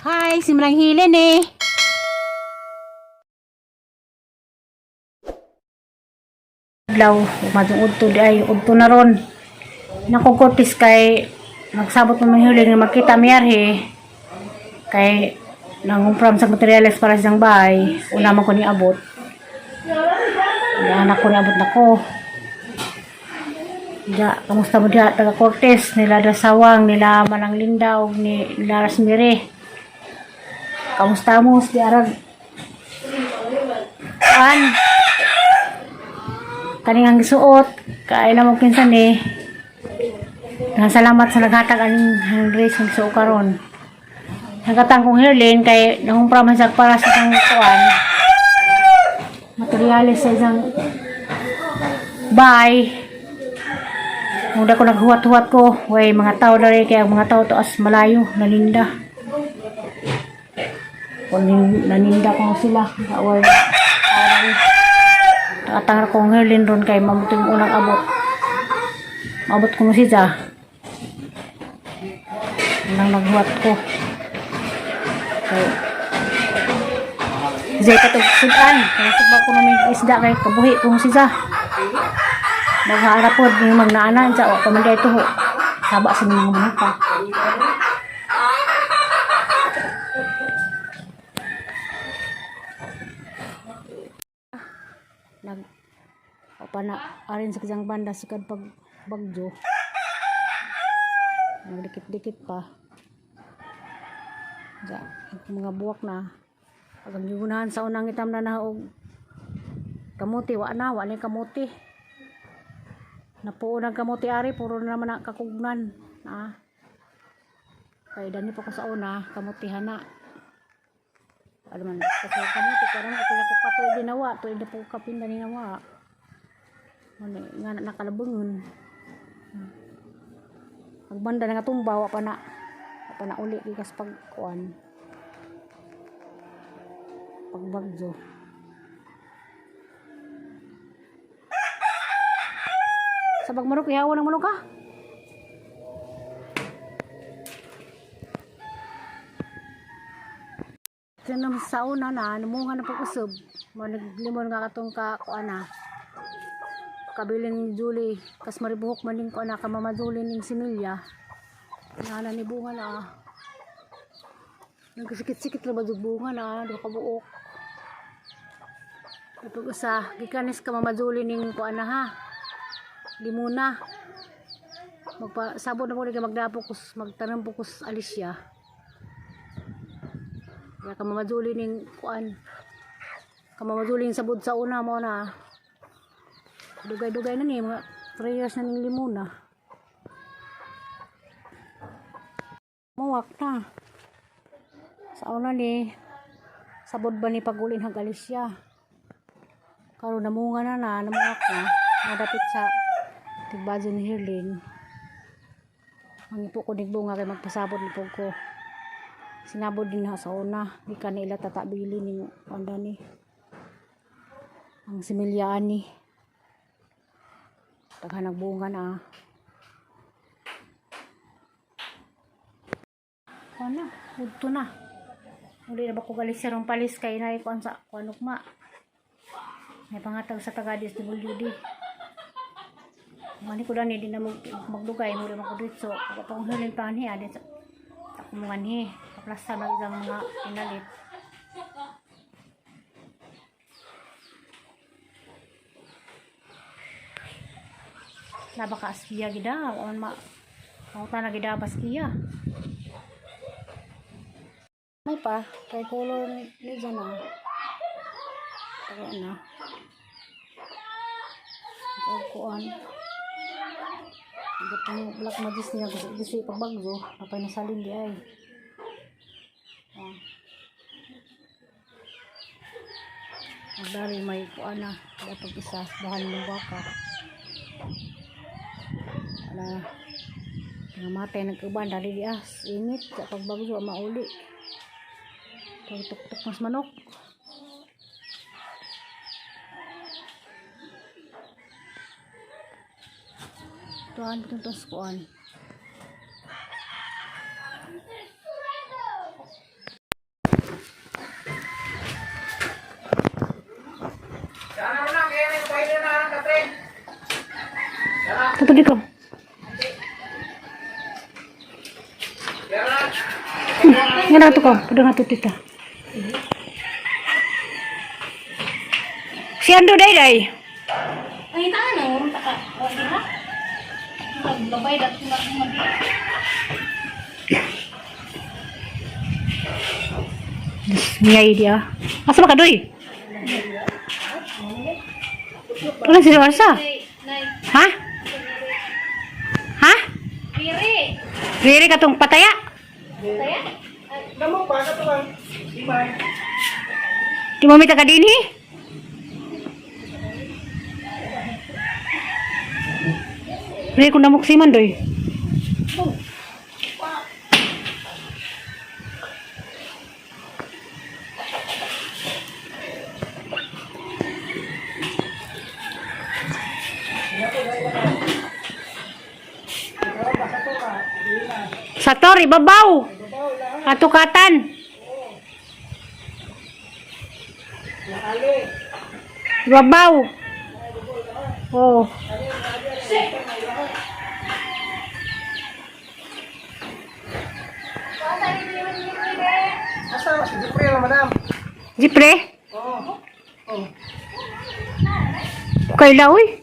Hi, simrang hilin eh. Adlaw, umadong udto di ay udto na ron. Nakukutis kay nagsabot mo hilin nga makita miyarhe. Kay nangumpram sa materyales para sa bahay. Una man ko ni abot. Anak ko ni abot na ko. Ja, kamusta mo diha taga Cortez, nila Dasawang, nila Manang Lindaw, nila Rasmire. Kamusta mo si Arag? Kaning gisuot, kaila mo kinsan eh. Salamat sa naghatag aning dress ng suot karon. Nagatang kong hairline kay nangumpra man sa para sa isang kuan. Materyales sa isang bahay. Muda ko naghuwat-huwat ko, way mga tao na rin, kaya mga tao to as malayo, naninda. Kung naninda ko sila, or nakatangar kong hairline ron kay mabuti yung unang abot. Abot ko mo siya. Unang naghuwat ko. Okay. Zay katugsudan, kaya sabag ko namin isda kay kabuhi kong siya. Naghaarapod yung magnaanan sa o pamanday ito ho. Saba sa mga mga pa. Arin sa kajang banda sikad pag bagyo. Nagdikit-dikit pa. Mga buwak na. Pag ang yugunahan sa unang itam na naog kamuti, wala na kamuti. Napuo ng kamuti ari, puro na naman kakugnan. Kaya dani pa ko sa una, kamutihan na. Alam man, kasi kamuti, karang ito na po patuloy ginawa, tuloy na po kapinda ni nawa. Nga nakalabungon. Pagbanda na nga tumbaw, pa na uli, ikas pagkuan. Pagbagyo. Sabag manok, ihawa ng manok ka? Sinam sa una na, namunga na pag-usab. Managlimon nga katong kuan na. Kabiling Julie, kas maribuhok maning ko na kamama Julie ning similya. Nana ni bunga na. Nagsikit-sikit na ba bunga na, do kabuok. Kapag usa, gikanis kamama Julie ning kuan na ha. Limuna. Sabon na po rin magdapokos, magtanong pokos Alicia. Kaya kamamajuli ning kuan. Kamamajuli ning sabod sa una mo na. Dugay-dugay na ni mga 3 years na ning limuna. Mawak na. Sa una ni sabod ba ni pagulin hag Alicia. Karon namunga na namuwak na. Nadapit sa tigbazo ni Herlin. Ang ipo ko bunga kay magpasabot ni ko. Sinabod din na sa una. Di ka nila tatabili ni panda ni. Ang similyaan ni. Taghanag bunga na. Ano? Udto na. Uli na ba ko galis sarong palis kay na ikuan sa kuanukma. May pangatag sa tagadis ni Bulyudi. Mani ko dani di na magdugay mo lang ako dito. Pag pang hulin pa ni adin sa kumungan ni kaplasta ng isang mga inalit. Nabaka askiya gida on mauta na gida baskiya. May pa kay color ni dyan na. Taga na. Kuan. Gatong black magis niya gusto pagbagyo napay nasalin di ay. Dari may kuan na dapat isa bahan ng baka. Ala namatay nagkuban dali di init sa pagbagyo mauli. Tuk-tuk mas manok. Tuan kuan. dito. Nga na ito ko. Padang nato tita. Si Ando day. Ay, tangan na. Urong taka. O, di ba? Maglabay dati na kumagi. Ngayay dia. Asa ba ka doy? Wala si Rosa. Ha? Ha? Piri. Riri ka tong pataya? Saya? Damo pa ka to lang. Imay. Di mo mita ka din eh? Riri ko namok siman doy. Sator, ibabaw. Katukatan. Ibabaw. Oh. Asa si Jupri lang madam. Jipre? Oh. Oh. Kaila, uy.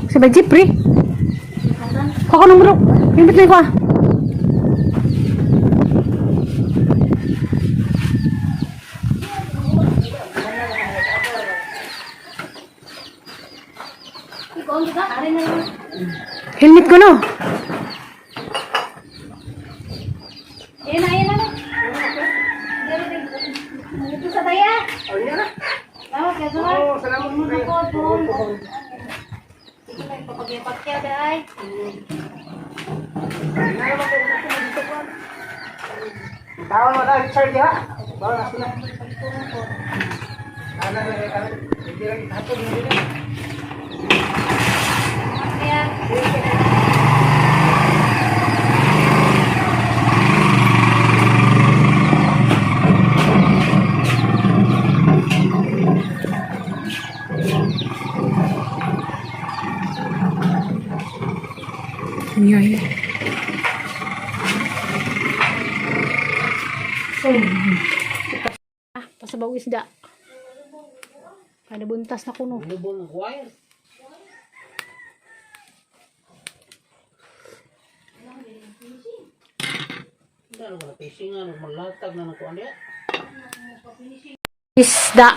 Sabay Jipre. Koko nang bro. Limbit na ko ah. Ikaw ang juga. Arin na naman. Helmet ko no. Ayan na. Ito sa daya. Oh, niya na. Tawag ka sa Oh, salamat mo kayo. Sige lang, papag-ipat kaya daay. Tawon mo dahil sir diha. Bawa na sila. Ana na hindi lang hapon mo din. Kaya, Ngayay. Ah, pasabaw isda. Kada buntas na kuno. Lubong wire. Dalo na pisingan malatag na nako andi. Isda.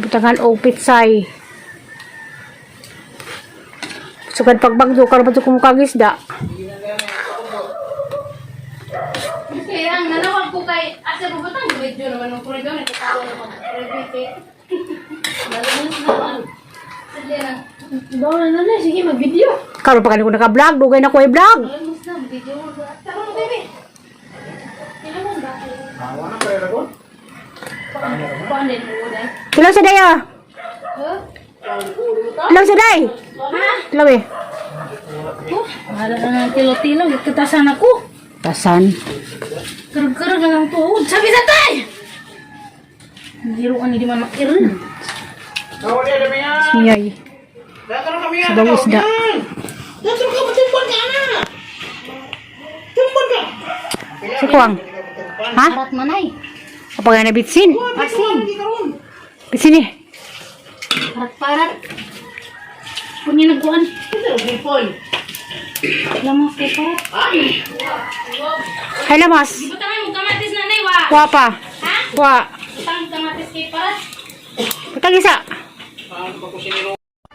Butangan o pitsay. Sugad pagbagdo karon pa kumukag isda. kaya ang nanawag ko kay asa po batang video naman ng kurido na katawa na mag-repeat. Nalunod naman. Sige na. Bawal na sige mag-video. Karon pa kaniko naka-vlog, dugay na ko i-vlog. Nalunod na, video mo. Tara mo, baby. Kailan mo ba? Awa na pera ko. Paano din mo, day? Ilaw sa day ah. Huh? Ilaw sa day. Ha? Ilaw eh. Wala na ng tilo-tilo. Katasan ako. Tasan. Karag-karag na lang tuhod. Sabi sa tay! Hiro ka ni di man makirin. Tawon dia demi ya. Ngayay. Datang kami ya. Sabaw isda. Datang ka matimpon ka na. Timpon ka. Si Kuang. Ha? Arat manay. Apa nga nabitsin? Asin. Bitsin eh. Parat-parat. Punya nagkuhan. Timpon. Lamas kay parat. Hay lamas. Butangan mo kamatis na nay, wa. Kuha pa. Ha? Kuha. Butang kamatis kay parat. Patag isa.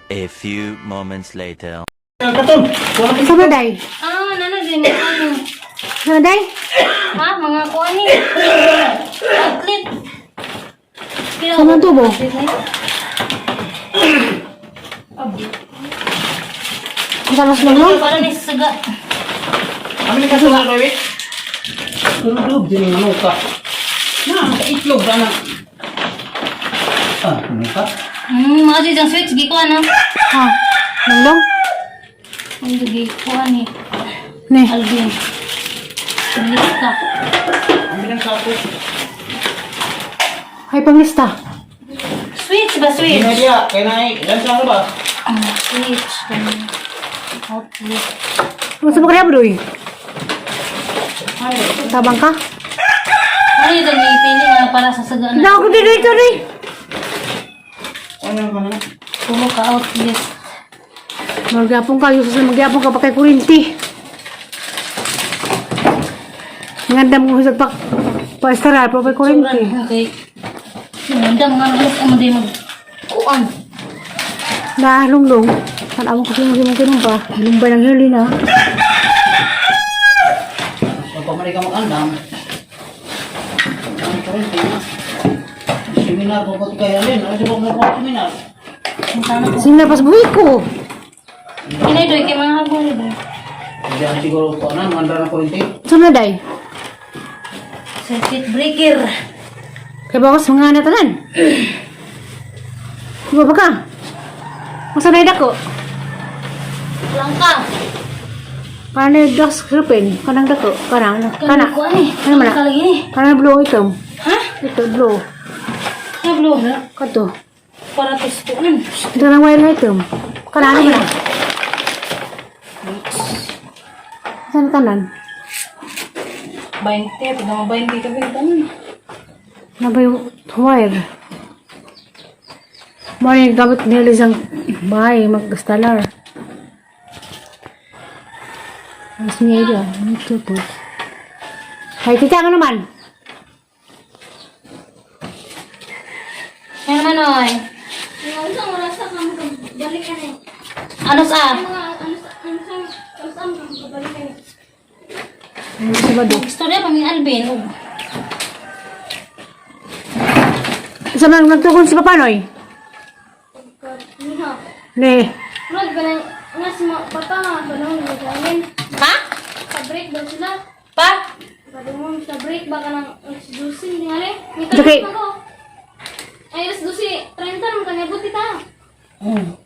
A few moments later. Katon. Isa ba day? Ah, nana din ano. Isa ba day? Ha, mga kuhan ni. Atlet. Sama tubo. Masalas lang lang. Para ni saga. Kami ni kasunod baby. Tulog din ng ka. Na, itlog ba na? Ah, ka? Mga dyan switch, gi ko ano. Ha? Langlong? Ang gi ko ni. Ne. Alvin. Bilis ka. Kami lang sa ako. Hay pangista. Switch ba switch? Hindi na dia, kaya na ilan sa ano ba? Switch. Outlet. Ano sa mga bro eh? Tabang ka? Ano yung pili nga para sa sagaan Hindi ako dito ito rin. Ano naman na? Pulo ka outlet. Magyapong ka, yung magyapong ka pa kay kurinti. Ngandam ko sa pa-estaral pa kay kurinti. Okay. Naganda mga anak ang maday mag-kuan. Lunglong. Kan ako kasi magimong pa. Lumbay ng hili na. So, pag mali ka mag-andam, ang kurente na. Seminar ko pati kaya rin. Ano siya mo po seminar? Ang sana ko. Sinapas buhi ko. Pinay doy kay mga hagong ni doy. Hindi ako siguro po na, mandra na kurente. Saan na day? Circuit breaker. Kaya bakas mga natanan. Diba ba ka? Masa na ko? Langka. Kana das krupin. Kanang dako. Kana. Kana ko ani. Ano man na? Langka lagi ni. Kana blow itom. Ha? Ito blow. Nablo. Kato. Para testuan. Ito lang wire na itom. Kana ano man na? Saan kanan? 20. Pag naman 20 ka bigtan. Naba yung wire. Mali gamit nila isang bahay, mag-stalar. Mas niya ito, ito po. Ay, tita ka naman. Yan naman oy. Ang isang oras sa kami balik ka na. Ano sa? Ang isang balik ka na. Ano sa bado? Istorya pa may Alvin. Oh. Saan nang nagtukon si Papanoy? Niha. Ne, Murag ba na nga si papa nga ba nang nagawin? Ha? Sa break daw sila. Pa? Sabi mo sa break baka nang dusin di hali. May Okay. tanong ako. Ay, alas 12:30 naman kanya buti ta. Hmm.